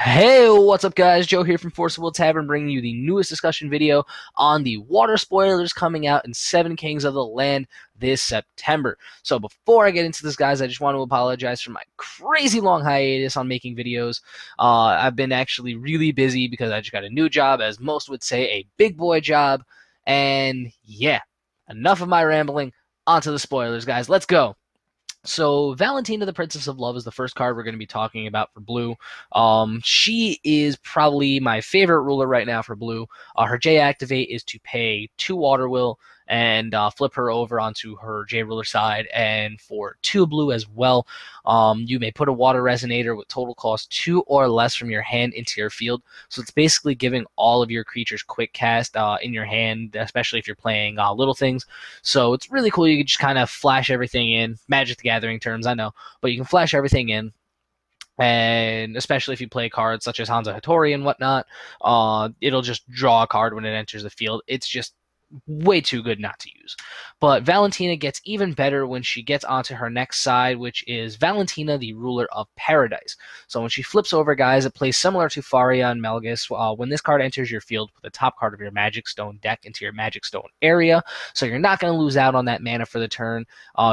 Hey, what's up guys? Joe here from Forcible Tavern bringing you the newest discussion video on the water spoilers coming out in Seven Kings of the Land this September. So before I get into this, guys, I just want to apologize for my crazy long hiatus on making videos. I've been actually really busy because I just got a new job, as most would say, a big boy job. And yeah, enough of my rambling. Onto the spoilers, guys. Let's go. So Valentina, the Princess of Love, is the first card we're going to be talking about for blue. She is probably my favorite ruler right now for blue. Her J activate is to pay 2 water will and flip her over onto her J ruler side, and for 2 blue as well. You may put a water resonator with total cost 2 or less from your hand into your field. So it's basically giving all of your creatures quick cast in your hand, especially if you're playing little things. So it's really cool. You can just kind of flash everything in. Magic the Gathering terms, I know, but you can flash everything in. And especially if you play cards such as Hanzo Hattori and whatnot, it'll just draw a card when it enters the field. It's just way too good not to use. But Valentina gets even better when she gets onto her next side, which is Valentina, the ruler of paradise. So when she flips over, guys, it plays similar to Faria and Melgus. When this card enters your field, put the top card of your Magic Stone deck into your Magic Stone area. So you're not going to lose out on that mana for the turn.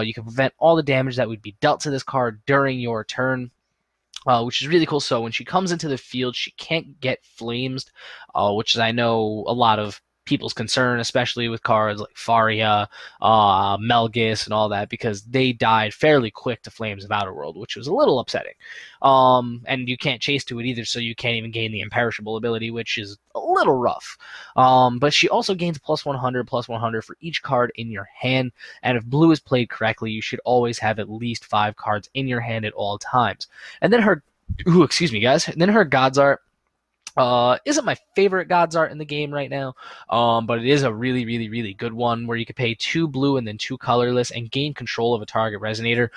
You can prevent all the damage that would be dealt to this card during your turn. Which is really cool. So when she comes into the field, she can't get flames, which is, I know, a lot of people's concern, especially with cards like Faria, Melgus, and all that, because they died fairly quick to Flames of Outer World, which was a little upsetting. And you can't chase to it either, so you can't even gain the imperishable ability, which is a little rough. But she also gains +100/+100 for each card in your hand, and if blue is played correctly, you should always have at least 5 cards in your hand at all times. And then her, excuse me, guys, and then her God's Art isn't my favorite God's Art in the game right now, but it is a really, really, really good one where you can pay 2 blue and then 2 colorless and gain control of a target resonator,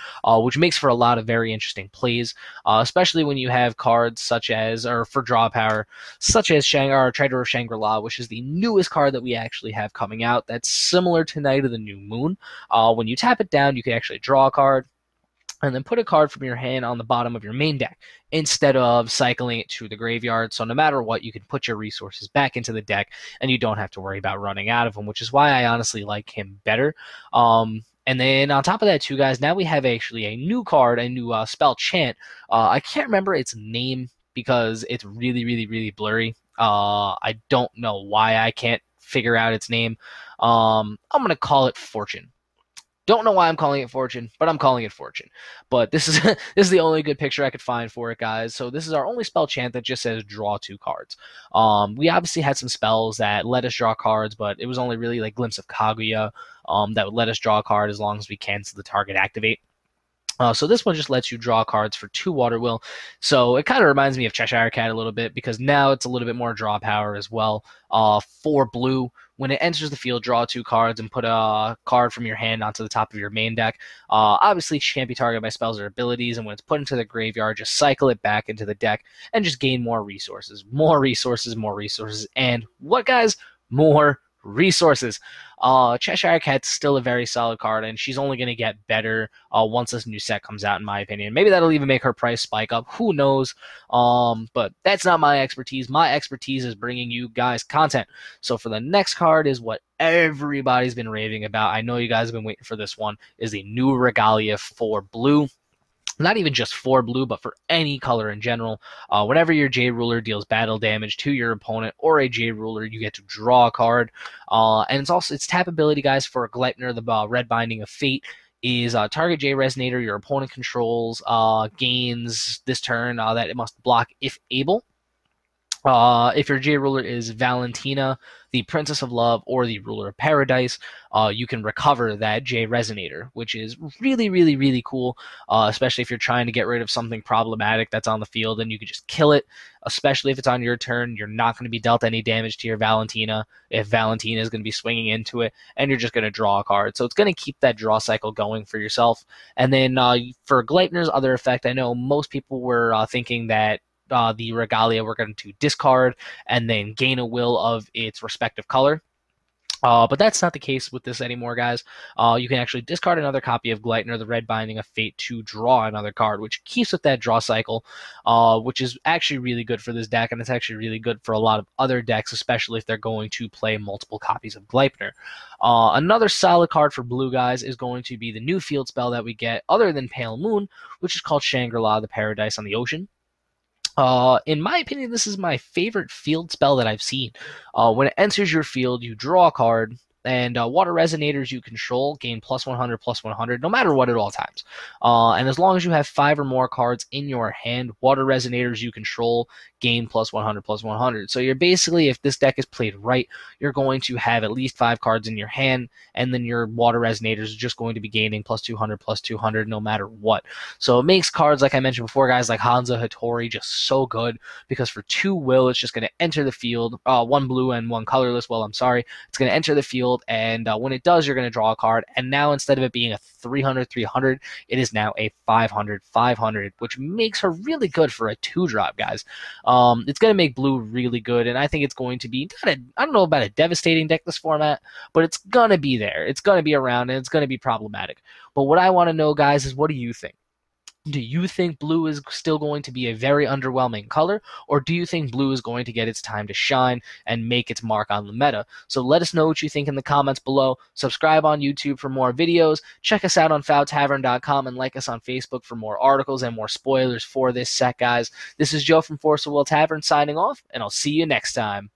which makes for a lot of very interesting plays, especially when you have cards such as, or for draw power, such as Treasure of Shangri-La, which is the newest card that we actually have coming out. That's similar to Night of the New Moon. When you tap it down, you can actually draw a card, and then put a card from your hand on the bottom of your main deck instead of cycling it to the graveyard. So no matter what, you can put your resources back into the deck, and you don't have to worry about running out of them, which is why I honestly like him better. And then on top of that, too, guys, now we have actually a new card, a new spell chant. I can't remember its name because it's really, really, really blurry. I don't know why I can't figure out its name. I'm going to call it Fortune. Don't know why I'm calling it Fortune, but I'm calling it Fortune. But this is this is the only good picture I could find for it, guys. So this is our only spell chant that just says draw 2 cards. We obviously had some spells that let us draw cards, but it was only really like Glimpse of Kaguya that would let us draw a card as long as we cancel the target activate. So this one just lets you draw cards for 2 water will. So it kind of reminds me of Cheshire Cat a little bit, because now it's a little bit more draw power as well. For blue, when it enters the field, draw 2 cards and put a card from your hand onto the top of your main deck. Obviously, she can't be targeted by spells or abilities, and when it's put into the graveyard, just cycle it back into the deck and just gain more resources. More resources, more resources, and what, guys? More resources. Cheshire Cat's still a very solid card, and she's only going to get better once this new set comes out, in my opinion. Maybe that'll even make her price spike up. Who knows? But that's not my expertise. My expertise is bringing you guys content. So for the next card is what everybody's been raving about. I know you guys have been waiting for this one. Is the new Regalia for blue. Not even just for blue, but for any color in general. Whenever your J ruler deals battle damage to your opponent or a J ruler, you get to draw a card. And it's also its tap ability, guys, for Gleipnir, the Red Binding of Fate, is target J resonator your opponent controls gains this turn that it must block if able. If your J ruler is Valentina, the Princess of Love, or the Ruler of Paradise, you can recover that J Resonator, which is really, really, really cool, especially if you're trying to get rid of something problematic that's on the field, and you can just kill it, especially if it's on your turn. You're not going to be dealt any damage to your Valentina if Valentina is going to be swinging into it, and you're just going to draw a card. So it's going to keep that draw cycle going for yourself. And then for Gleipnir's other effect, I know most people were thinking that the Regalia we're going to discard and then gain a will of its respective color. But that's not the case with this anymore, guys. You can actually discard another copy of Gleitner, the Red Binding of Fate, to draw another card, which keeps with that draw cycle, which is actually really good for this deck, and it's actually really good for a lot of other decks, especially if they're going to play multiple copies of Gleipnir. Another solid card for blue, guys, is going to be the new field spell that we get, other than Pale Moon, which is called Shangri-La, the Paradise on the Ocean. In my opinion, this is my favorite field spell that I've seen. When it enters your field, you draw a card, and water resonators you control gain +100/+100, no matter what at all times. And as long as you have 5 or more cards in your hand, water resonators you control gain +100/+100. So you're basically, if this deck is played right, you're going to have at least 5 cards in your hand, and then your water resonators are just going to be gaining +200/+200 no matter what. So it makes cards, like I mentioned before, guys, like Hanzo Hattori just so good, because for 2 will, it's just going to enter the field, 1 blue and 1 colorless will, I'm sorry. It's going to enter the field, and when it does, you're going to draw a card, and now instead of it being a 300/300, it is now a 500/500, which makes her really good for a 2-drop, guys. It's going to make blue really good, and I think it's going to be, I don't know about a devastating deck this format, but it's going to be there. It's going to be around, and it's going to be problematic. But what I want to know, guys, is what do you think? Do you think blue is still going to be a very underwhelming color, or do you think blue is going to get its time to shine and make its mark on the meta? So let us know what you think in the comments below. Subscribe on YouTube for more videos. Check us out on FowTavern.com and like us on Facebook for more articles and more spoilers for this set, guys. This is Joe from Forcible Tavern signing off, and I'll see you next time.